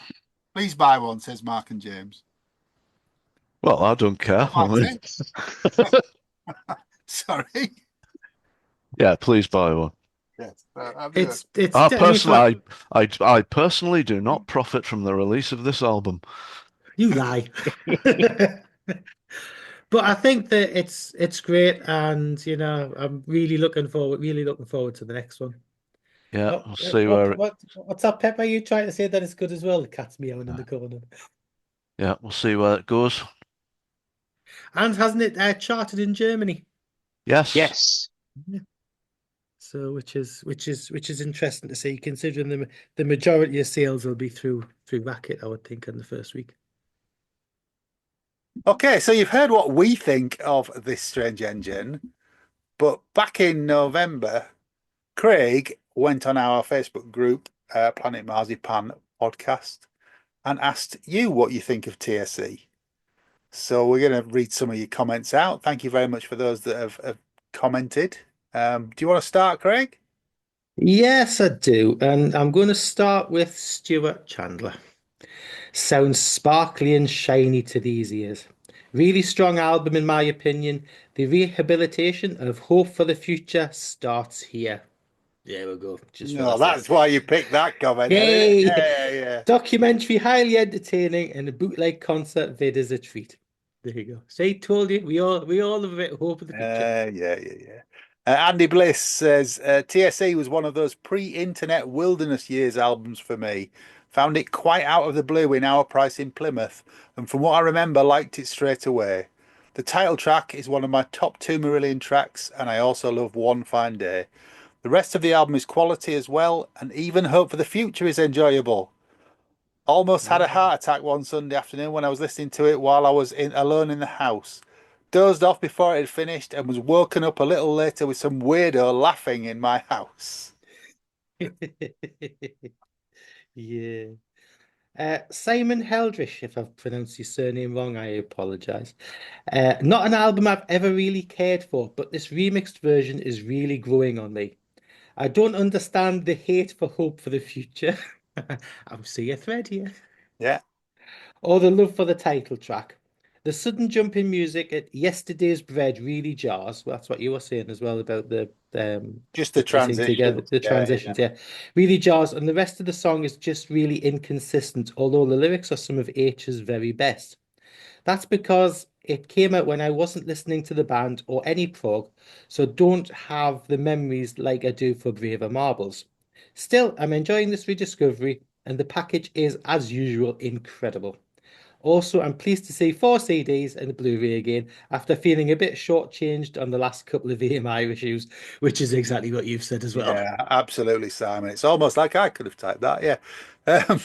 Please buy one, says Mark and James. Well, I don't care. I mean, Sorry. yeah, please buy one. Yes. It's I definitely I personally do not profit from the release of this album. You lie. But I think that it's great, and I'm really looking forward to the next one. Yeah, we'll see where. What's up, Pep? Are you trying to say that it's good as well? The cat's meowing in the corner. Yeah, we'll see where it goes. And hasn't it charted in Germany? Yes. Yes. So which is interesting to see, considering the majority of sales will be through Racket, I would think, in the first week. Okay, so you've heard what we think of this strange engine, but back in November, Craig went on our Facebook group, Planet Marzipan Podcast, and asked you what you think of TSE. So we're going to read some of your comments out. Thank you very much for those that have commented. Do you want to start, Craig? Yes, I do. And I'm going to start with Stuart Chandler. Sounds sparkly and shiny to these ears. Really strong album, in my opinion. The rehabilitation of hope for the future starts here. There we go. Just for No, that. that's why you picked that comment. Yay! Yeah. Documentary, highly entertaining, and a bootleg concert vid is a treat. There you go. See, told you, we all have a bit of hope for the future. Yeah. Andy Bliss says TSE was one of those pre-internet wilderness years albums for me. Found it quite out of the blue in our price in Plymouth, and from what I remember, liked it straight away. The title track is one of my top 2 Marillion tracks, and I also love One Fine Day. The rest of the album is quality as well, and even Hope for the Future is enjoyable. Almost had a heart attack one Sunday afternoon when I was listening to it while I was alone in the house. Dozed off before it had finished and was woken up a little later with some weirdo laughing in my house. Yeah. Simon Heldrish, if I've pronounced his surname wrong, I apologize. Not an album I've ever really cared for, but this remixed version is really growing on me. I don't understand the hate for Hope for the Future. I see a thread here. Yeah. Or the love for the title track. The sudden jump in music at Yesterday's Bread really jars. Well, that's what you were saying as well about Just the the putting together transitions. the Yeah, transitions. Yeah, really jars, and the rest of the song is just really inconsistent. Although the lyrics are some of H's very best. That's because it came out when I wasn't listening to the band or any prog, so don't have the memories like I do for Braver Marbles. Still, I'm enjoying this rediscovery, and the package is, as usual, incredible. Also, I'm pleased to see 4 CDs and a Blu-ray again after feeling a bit shortchanged on the last couple of AMI issues, which is exactly what you've said as well. yeah, absolutely, Simon. It's almost like I could have typed that. Yeah. Um,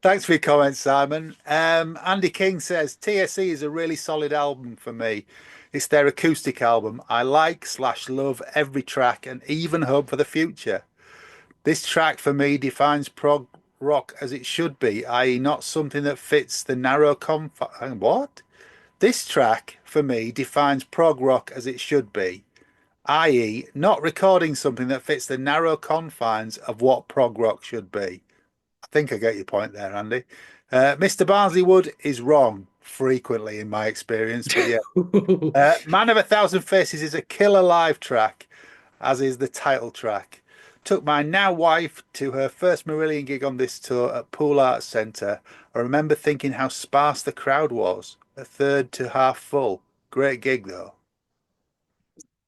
thanks for your comments, Simon. Andy King says TSE is a really solid album for me. It's their acoustic album. I like slash love every track and even hope for the future. This track for me defines prog rock as it should be, i.e., not something that fits the narrow confine. What? This track for me defines prog rock as it should be, i.e., not recording something that fits the narrow confines of what prog rock should be. I think I get your point there, Andy. Mr. Barnsley Wood is wrong frequently in my experience, but yeah. Man of a Thousand Faces is a killer live track, as is the title track. Took my now wife to her first Marillion gig on this tour at Pool Arts Centre. I remember thinking how sparse the crowd was, a third to half full. Great gig though.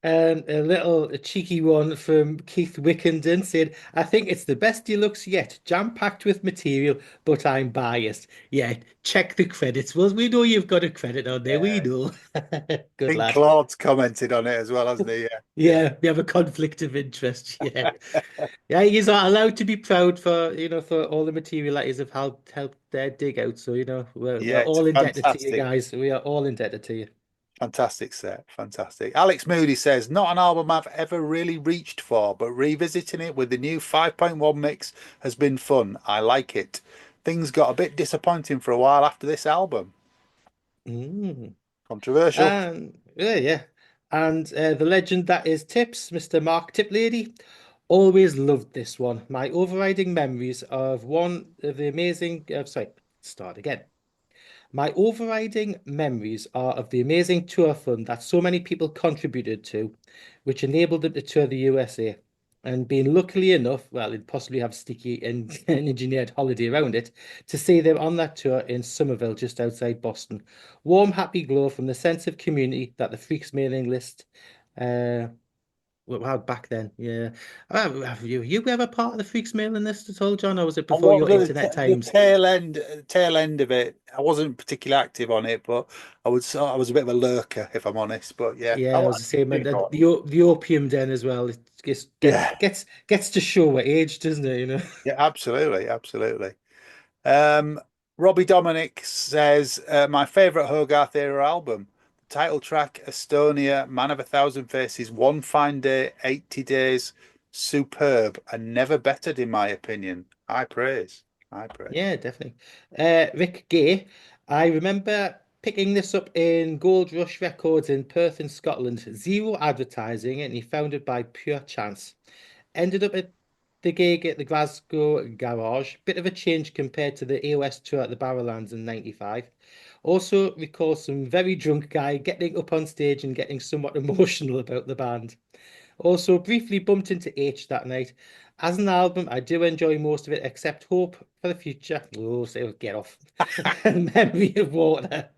And a cheeky one from Keith Wickenden said, I think it's the best deluxe yet, jam-packed with material, but I'm biased. Yeah, check the credits. Well, we know you've got a credit on there. We Yeah. know. I Good think lad. Claude's commented on it as well, hasn't he? Yeah. Yeah. Yeah, we have a conflict of interest. Yeah. Yeah, he's not allowed to be proud for, for all the material that he's have helped their dig out. So, we're Yeah, it's a all indebted to you fantastic, guys. We are all indebted to you. fantastic set. Fantastic. Alex Moody says, not an album I've ever really reached for, but revisiting it with the new 5.1 mix has been fun. I like it. Things got a bit disappointing for a while after this album. Mm. Controversial. Yeah, yeah. And the legend that is Tips, Mr. Mark Tiplady, always loved this one. My overriding memories of one of the amazing, sorry, start again. My overriding memories are of the amazing tour fund that so many people contributed to, which enabled them to tour the USA. And being luckily enough, well, they'd possibly have sticky and an engineered holiday around it, to see them on that tour in Somerville, just outside Boston. Warm, happy glow from the sense of community that the Freaks mailing list had back then. Yeah. Have you ever part of the Freaks mailing list at all, John, or was it I before was your at internet the times? tail end of it. I wasn't particularly active on it, but I was a bit of a lurker, if I'm honest. But yeah, Yeah, I was the same, do and go on. the opium den as well. It just Yeah, gets to show what age, doesn't it? yeah, absolutely, absolutely. Um, Robbie Dominic says my favorite Hogarth era album, the title track, Estonia, Man of a Thousand Faces, One Fine Day, 80 Days, superb and never bettered in my opinion. High praise, high praise. Yeah, definitely. Rick Gay, I remember picking this up in Gold Rush Records in Perth in Scotland. Zero advertising, and he found it by pure chance. Ended up at the gig at the Glasgow Garage. Bit of a change compared to the AOS tour at the Barrowlands in '95. Also recall some very drunk guy getting up on stage and getting somewhat emotional about the band. Also briefly bumped into H that night. As an album, I do enjoy most of it except Hope for the Future. Oh, so get off. And Memory of Water.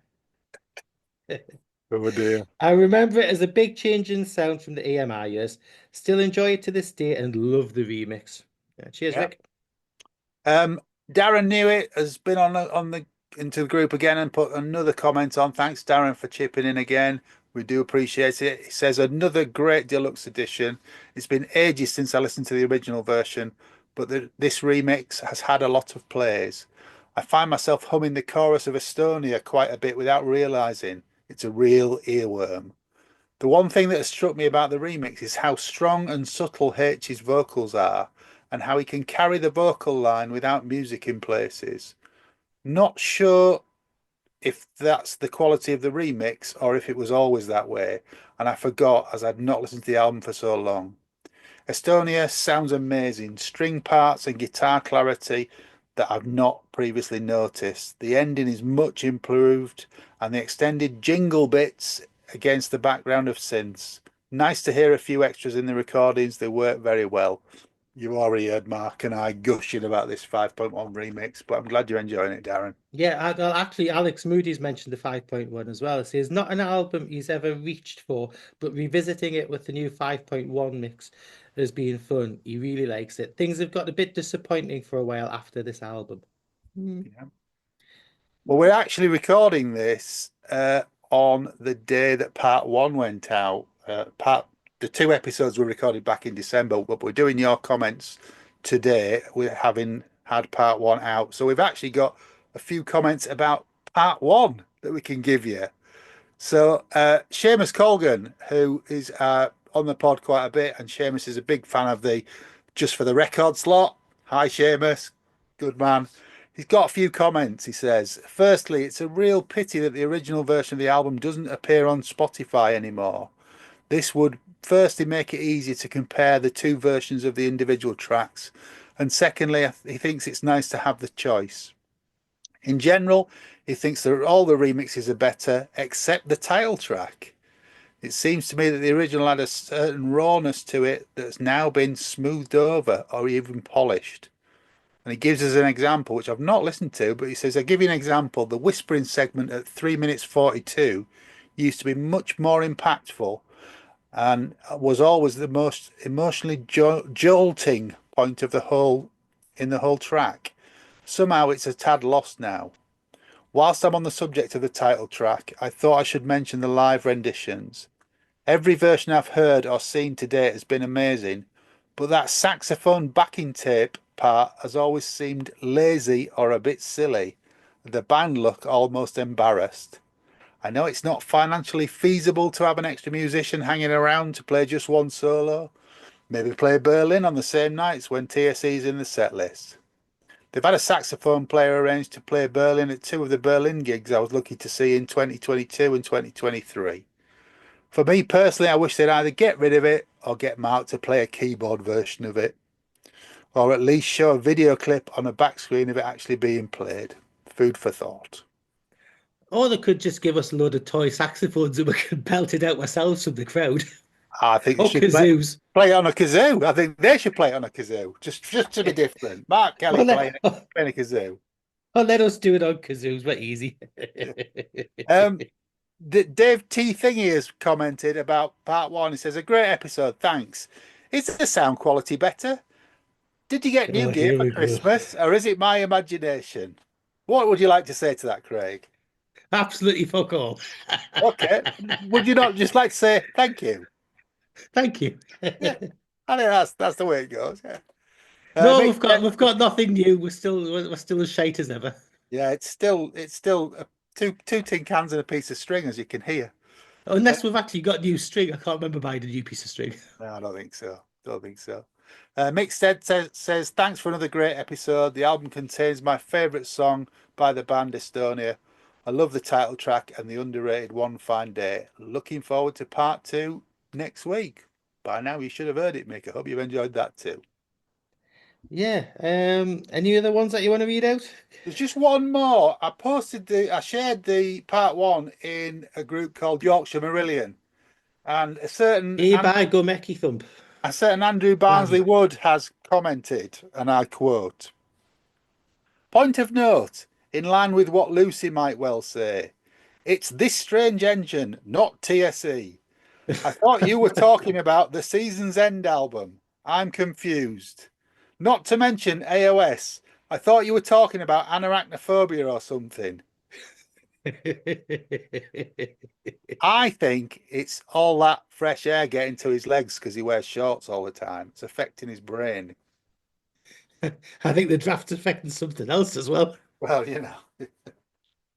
Oh dear. I remember it as a big change in sound from the AMI years. Still enjoy it to this day and love the remix. Yeah, cheers, Yeah. Rick. Um, Darren Newitt has been on the into the group again and put another comment on. Thanks, Darren, for chipping in again. We do appreciate it. He says another great deluxe edition. It's been ages since I listened to the original version, but this remix has had a lot of plays. I find myself humming the chorus of Estonia quite a bit without realizing it's a real earworm. The one thing that has struck me about the remix is how strong and subtle H's vocals are, and how he can carry the vocal line without music in places. Not sure if that's the quality of the remix or if it was always that way, and I forgot as I'd not listened to the album for so long. Estonia sounds amazing, string parts and guitar clarity that I've not previously noticed. The ending is much improved, and the extended jingle bits against the background of synths. Nice to hear a few extras in the recordings, they work very well. You already heard Mark and I gushing about this 5.1 remix, but I'm glad you're enjoying it, Darren. Yeah, actually, Alex Moody's mentioned the 5.1 as well. It says not an album he's ever reached for, but revisiting it with the new 5.1 mix has been fun. He really likes it. Things have got a bit disappointing for a while after this album. Yeah. Well, we're actually recording this on the day that part one went out. The two episodes were recorded back in December, but we're doing your comments today. We're having had part one out, so we've actually got a few comments about part one that we can give you. So, Seamus Colgan, who is on the pod quite a bit, and Seamus is a big fan of the Just for the Record slot. Hi, Seamus. Good man. He's got a few comments. He says, firstly, it's a real pity that the original version of the album doesn't appear on Spotify anymore. This would firstly make it easier to compare the two versions of the individual tracks. And secondly, he thinks it's nice to have the choice. In general, he thinks that all the remixes are better except the title track. It seems to me that the original had a certain rawness to it that's now been smoothed over or even polished. And he gives us an example, which I've not listened to, but he says, I'll give you an example. The whispering segment at 3 minutes 42 used to be much more impactful and was always the most emotionally jolting point of the whole track. Somehow it's a tad lost now. Whilst I'm on the subject of the title track, I thought I should mention the live renditions. Every version I've heard or seen to date has been amazing, but that saxophone backing tape part has always seemed lazy or a bit silly. The band look almost embarrassed. I know it's not financially feasible to have an extra musician hanging around to play just one solo. Maybe play Berlin on the same nights when TSE's in the set list. They've had a saxophone player arranged to play Berlin at two of the Berlin gigs I was lucky to see in 2022 and 2023. For me personally, I wish they'd either get rid of it or get Mark to play a keyboard version of it, or at least show a video clip on a back screen of it actually being played. Food for thought. Or they could just give us a load of toy saxophones and we could belt it out ourselves from the crowd. I think they Or should kazoos. play on a kazoo. I think they should play on a kazoo, just to be different. Mark Kelly playing a kazoo. Oh, let us do it on kazoos. We're easy. Dave T. Thingy has commented about part one. He says, a great episode, thanks. Is the sound quality better? Did you get new gear for Christmas, or is it my imagination? What would you like to say to that, Craig? Absolutely fuck all. Okay. Would you not just like to say thank you? Thank you. Yeah. I think that's the way it goes. Yeah. No, we've got nothing new. We're still as shite as ever. Yeah, it's still two tin cans and a piece of string, as you can hear. Unless we've actually got new string. I can't remember buying a new piece of string. No, I don't think so. Mick says, thanks for another great episode. The album contains my favourite song by the band Estonia. I love the title track and the underrated One Fine Day. Looking forward to part two next week. By now you should have heard it, Mick. I hope you've enjoyed that too. Yeah. Any other ones that you want to read out? There's just one more. I shared the part one in a group called Yorkshire Marillion, and a certain Go Mecky Thump. A certain Andrew Barnsley Wood has commented, and I quote, point of note, in line with what Lucy might well say, it's This Strange Engine, not TSE. I thought you were talking about the Season's End album. I'm confused. Not to mention AOS. I thought you were talking about Anarachnophobia or something. I think it's all that fresh air getting to his legs because he wears shorts all the time. It's affecting his brain. I think the draft's affecting something else as well. Well, you know.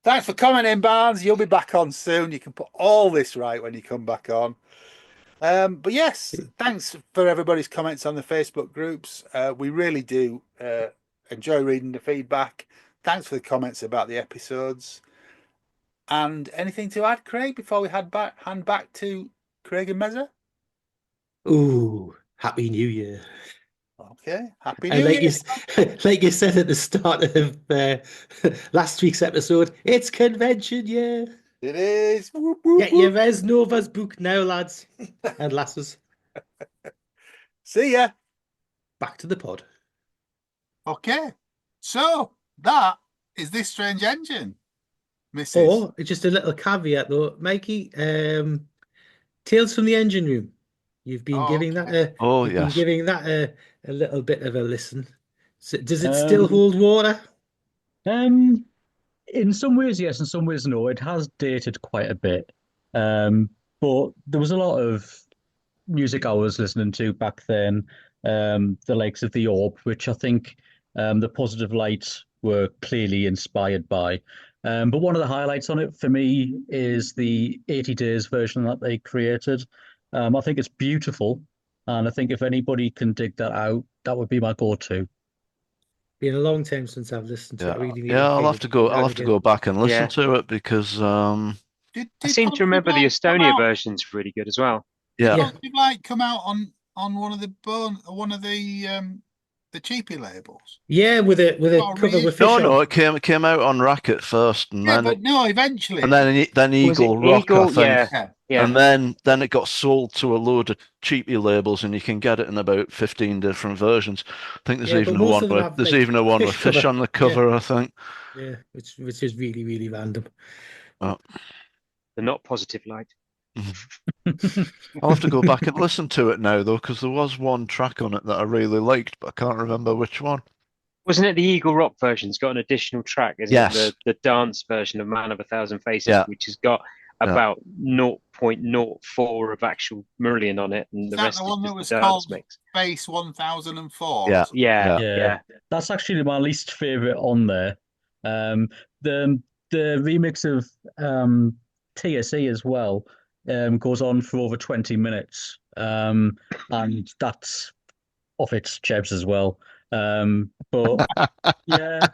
Thanks for commenting, Barnes. You'll be back on soon. You can put all this right when you come back on. But yes, thanks for everybody's comments on the Facebook groups. We really do enjoy reading the feedback. Thanks for the comments about the episodes. And anything to add, Craig, before we hand back to Craig and Mezza? Ooh, Happy New Year. Okay, Happy And New Year. like you said at the start of last week's episode, it's convention year. It is. Whoop, whoop, Get your whoop. Res Novas booked now, lads and lasses. See ya. Back to the pod. Okay, so that is This Strange Engine, Mrs. Or just a little caveat though, Mikey. Tales from the Engine Room. You've been Oh, giving okay. that Oh, you've been yes. giving that a little bit of a listen. So, does it still hold water? In some ways, yes, in some ways, no. It has dated quite a bit. But there was a lot of music I was listening to back then, the likes of The Orb, which I think the Positive Lights were clearly inspired by. But one of the highlights on it for me is the 80 Days version that they created. I think it's beautiful, and I think if anybody can dig that out, that would be my go-to. Been a long time since I've listened to it. I really need Yeah, to I'll dig have it to go. out I'll have to again. go back and listen Yeah. to it because Did I seem to Positive remember the Light come Estonia out- version's really good as well. yeah, Did Positive Light come out on one of the cheapy labels? Yeah, with a Oh, cover really? with fish on. no, it came out on Racket first, and Yeah, then but no, eventually. then Was it Eagle Rock, Eagle? I think. Yeah. Yeah. And then it got sold to a load of cheapy labels, and you can get it in about 15 different versions. I think there's Yeah, even but a most one of them with have, there's like, even a one with fish fish cover. on the cover, I think. Yeah, which is really, really random. Oh. The not positive light. I'll have to go back and listen to it now, though, because there was one track on it that I really liked, but I can't remember which one. Wasn't it the Eagle Rock version's got an additional track, isn't Yes. it? The dance version of Man of a Thousand Faces, Yeah. which has got about 0.04 of actual Marillion on it, and the Is that rest the is one that just was the dance called mix. Face 1004? Yeah. Yeah, Yeah. yeah. That's actually my least favorite on there. The remix of TSE as well goes on for over 20 minutes, and that's off its chebs as well. But yeah,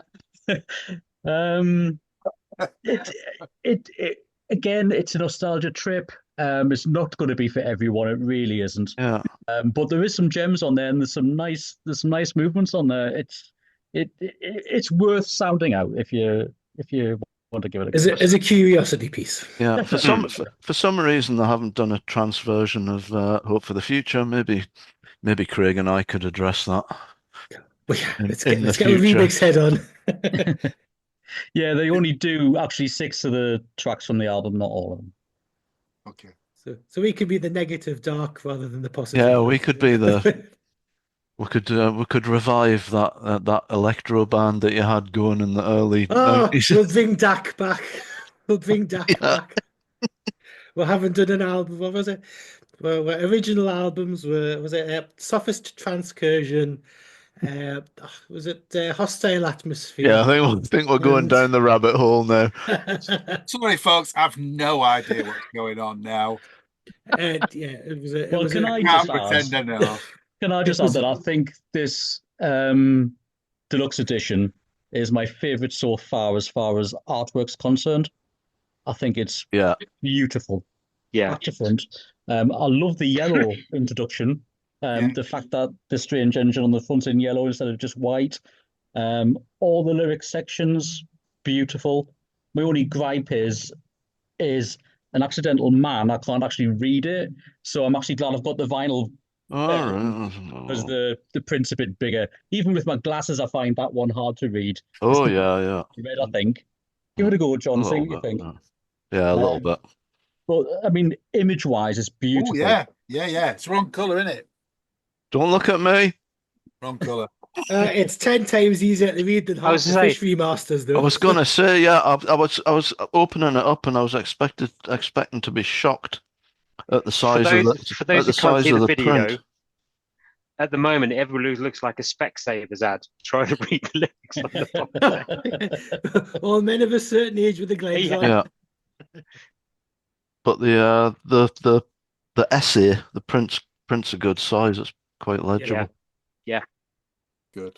it again, it's a nostalgia trip. It's not going to be for everyone. It really isn't. Yeah. But there is some gems on there, and there's some nice movements on there. It's worth sounding out if you want to give it a go. As a curiosity piece. Yeah. For some reason, they haven't done a trance version of Hope for the Future. Maybe Craig and I could address that. Well, yeah, let's in get the a future. remix head on. Yeah, they only do actually 6 of the tracks from the album, not all of them. Okay. So we could be the negative dark rather than the positive. Yeah, we could be we could revive that electro band that you had going in the early Oh, 90s. we'll bring Dak back. We'll bring Dak Yeah. back. We haven't done an album. What was it? Well, original albums was it Sophist Transcursion? Was it Hostile Atmosphere? Yeah, I think we're going down the rabbit hole now. Sorry, folks, I've no idea what's going on now. Yeah, it was. Well, can I Can't just pretend I know. Can I just It was- add that I think this deluxe edition is my favorite so far as artwork's concerned. I think it's Yeah. beautiful. Yeah. Back to front. I love the yellow introduction. Yeah. The fact that the Strange Engine on the front in yellow instead of just white. All the lyric sections, beautiful. My only gripe is an accidental man. I can't actually read it, so I'm actually glad I've got the vinyl because the print's a bit bigger. Even with my glasses, I find that one hard to read. Oh yeah. Read, I think. Give it a go, John. See what you think. Yeah, a little bit. But I mean, image-wise, it's Oh beautiful. yeah. It's wrong colour, isn't it? Don't look at me. Wrong colour. It's 10 times easier to read than I half was the saying- Fish remasters, though. I was gonna say, yeah, I was opening it up and I was expecting to be shocked at the size For of those the who can't size see of the the video, print. at the moment, everyone looks like a Specsavers ad trying to read the lyrics on the bottom. All men of a certain age with the glaives Yeah. on. Yeah. But the the essay, the print's a good size. It's quite legible. Good.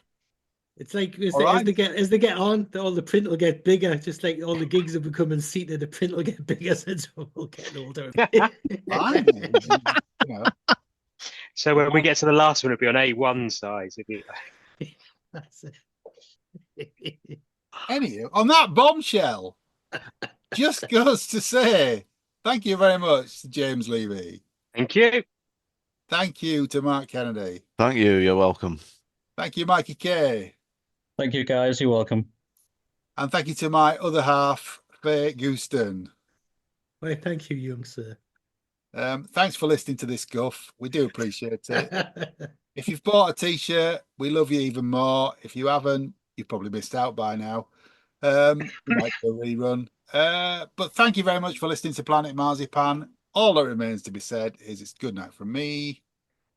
It's like All right. as they get on, all the print will get bigger. Just like all the gigs are becoming seated, the print will get bigger since we're all getting older. Fine. You know, So when we get to the last one, it'll be on A1 size. It'll be That's it. anyway, on that bombshell, just goes to say thank you very much to James Levy. thank you. Thank you to Mark Kennedy. Thank you. You're welcome. Thank you, Mikey K. Thank you, guys. You're welcome. And thank you to my other half, Faye Gouston. Why, thank you, young sir. Thanks for listening to this guff. We do appreciate it. If you've bought a t-shirt, we love you even more. If you haven't, you've probably missed out by now. We might do a rerun. But thank you very much for listening to Planet Marzipan. All that remains to be said is it's good night from me.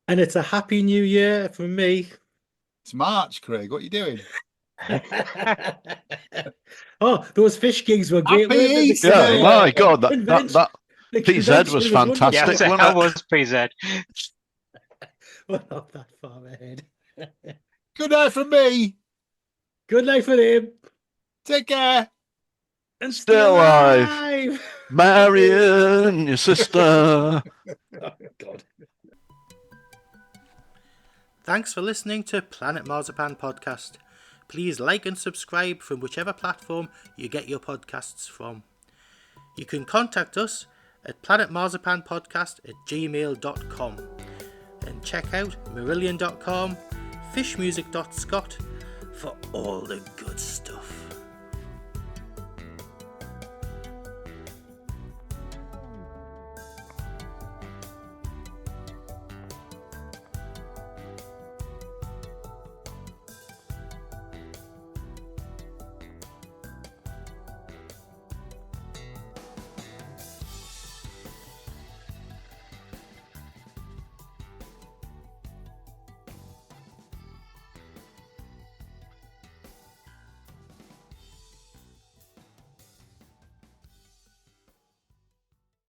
And it's a happy new year from me. It's March, Craig. What are you doing? Oh, those fish gigs were great. Happy weren't they? Easter! Yeah, my God, that The PZ was convention fantastic. Yeah, wonderful. wasn't that it? was PZ. We're not that far ahead. Good night from me. Good night for him. Take care. And Stay alive. alive. Marion, your sister. Oh, God. Thanks for listening to Planet Marzipan Podcast. Please like and subscribe from whichever platform you get your podcasts from. You can contact us at planetmarzipanpodcast@gmail.com and check out marillion.com, fishmusic.scot for all the good stuff.